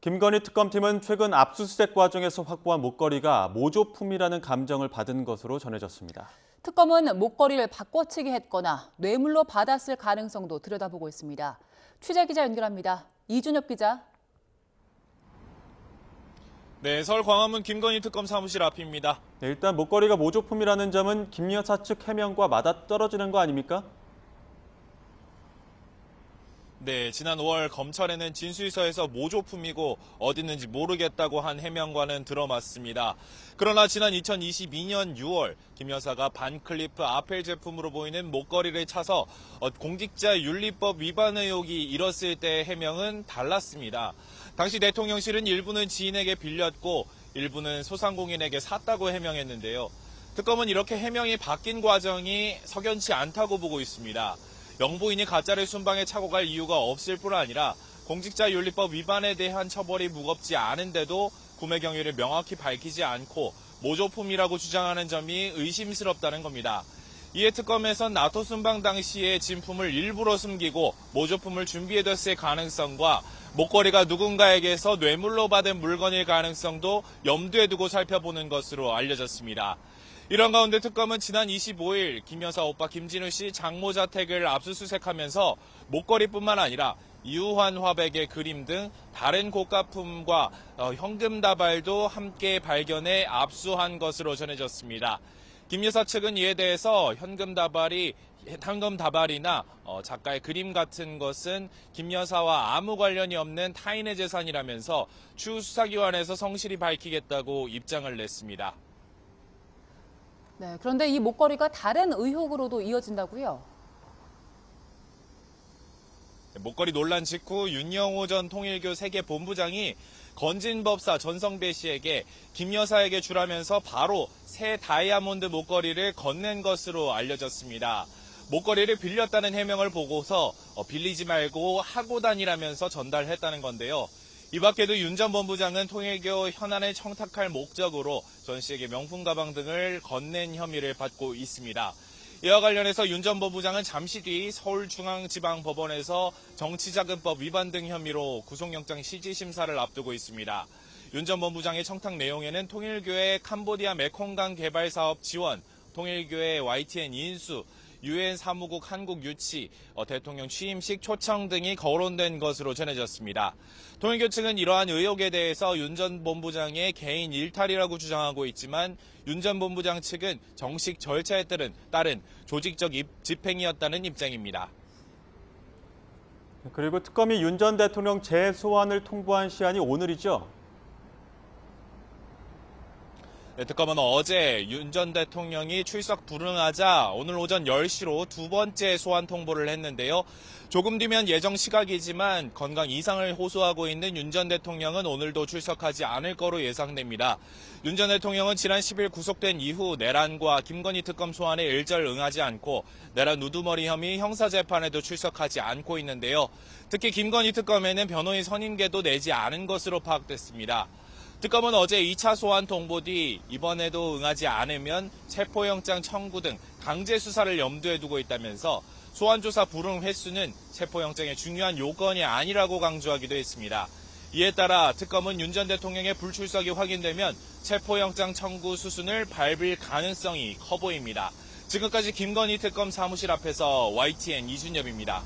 김건희 특검팀은 최근 압수수색 과정에서 확보한 목걸이가 모조품이라는 감정을 받은 것으로 전해졌습니다. 특검은 목걸이를 바꿔치기 했거나 뇌물로 받았을 가능성도 들여다보고 있습니다. 취재 기자 연결합니다. 이준엽 기자. 네, 서울 광화문 김건희 특검 사무실 앞입니다. 네, 일단 목걸이가 모조품이라는 점은 김 여사 측 해명과 맞아떨어지는 거 아닙니까? 네, 지난 5월 검찰에는 진술서에서 모조품이고 어디 있는지 모르겠다고 한 해명과는 들어맞습니다. 그러나 지난 2022년 6월 김 여사가 반클리프 아펠 제품으로 보이는 목걸이를 차서 공직자윤리법 위반 의혹이 일었을 때의 해명은 달랐습니다. 당시 대통령실은 일부는 지인에게 빌렸고 일부는 소상공인에게 샀다고 해명했는데요. 특검은 이렇게 해명이 바뀐 과정이 석연치 않다고 보고 있습니다. 영부인이 가짜를 순방에 차고 갈 이유가 없을 뿐 아니라 공직자윤리법 위반에 대한 처벌이 무겁지 않은데도 구매 경위를 명확히 밝히지 않고 모조품이라고 주장하는 점이 의심스럽다는 겁니다. 이에 특검에선 나토 순방 당시에 진품을 일부러 숨기고 모조품을 준비해뒀을 가능성과 목걸이가 누군가에게서 뇌물로 받은 물건일 가능성도 염두에 두고 살펴보는 것으로 알려졌습니다. 이런 가운데 특검은 지난 25일 김 여사 오빠 김진우 씨 장모 자택을 압수수색하면서 목걸이뿐만 아니라 이우환 화백의 그림 등 다른 고가품과 현금 다발도 함께 발견해 압수한 것으로 전해졌습니다. 김 여사 측은 이에 대해서 현금 다발이나 작가의 그림 같은 것은 김 여사와 아무 관련이 없는 타인의 재산이라면서 추후 수사기관에서 성실히 밝히겠다고 입장을 냈습니다. 네, 그런데 이 목걸이가 다른 의혹으로도 이어진다고요? 목걸이 논란 직후 윤영호 전 통일교 세계본부장이 건진법사 전성배 씨에게 김 여사에게 주라면서 바로 새 다이아몬드 목걸이를 건넨 것으로 알려졌습니다. 목걸이를 빌렸다는 해명을 보고서 빌리지 말고 하고 다니라면서 전달했다는 건데요. 이 밖에도 윤 전 본부장은 통일교 현안을 청탁할 목적으로 전 씨에게 명품 가방 등을 건넨 혐의를 받고 있습니다. 이와 관련해서 윤 전 본부장은 잠시 뒤 서울중앙지방법원에서 정치자금법 위반 등 혐의로 구속영장 실질심사를 앞두고 있습니다. 윤 전 본부장의 청탁 내용에는 통일교의 캄보디아 메콩강 개발 사업 지원, 통일교의 YTN 인수, 유엔 사무국 한국 유치, 대통령 취임식 초청 등이 거론된 것으로 전해졌습니다. 통일교 측은 이러한 의혹에 대해서 윤 전 본부장의 개인 일탈이라고 주장하고 있지만 윤 전 본부장 측은 정식 절차에 따른 조직적 집행이었다는 입장입니다. 그리고 특검이 윤 전 대통령 재소환을 통보한 시한이 오늘이죠? 네, 특검은 어제 윤 전 대통령이 출석 불응하자 오늘 오전 10시로 두 번째 소환 통보를 했는데요. 조금 뒤면 예정 시각이지만 건강 이상을 호소하고 있는 윤 전 대통령은 오늘도 출석하지 않을 거로 예상됩니다. 윤 전 대통령은 지난 10일 구속된 이후 내란과 김건희 특검 소환에 일절 응하지 않고 내란 우두머리 혐의 형사재판에도 출석하지 않고 있는데요. 특히 김건희 특검에는 변호인 선임계도 내지 않은 것으로 파악됐습니다. 특검은 어제 2차 소환 통보 뒤 이번에도 응하지 않으면 체포영장 청구 등 강제 수사를 염두에 두고 있다면서 소환조사 불응 횟수는 체포영장의 중요한 요건이 아니라고 강조하기도 했습니다. 이에 따라 특검은 윤 전 대통령의 불출석이 확인되면 체포영장 청구 수순을 밟을 가능성이 커 보입니다. 지금까지 김건희 특검 사무실 앞에서 YTN 이준엽입니다.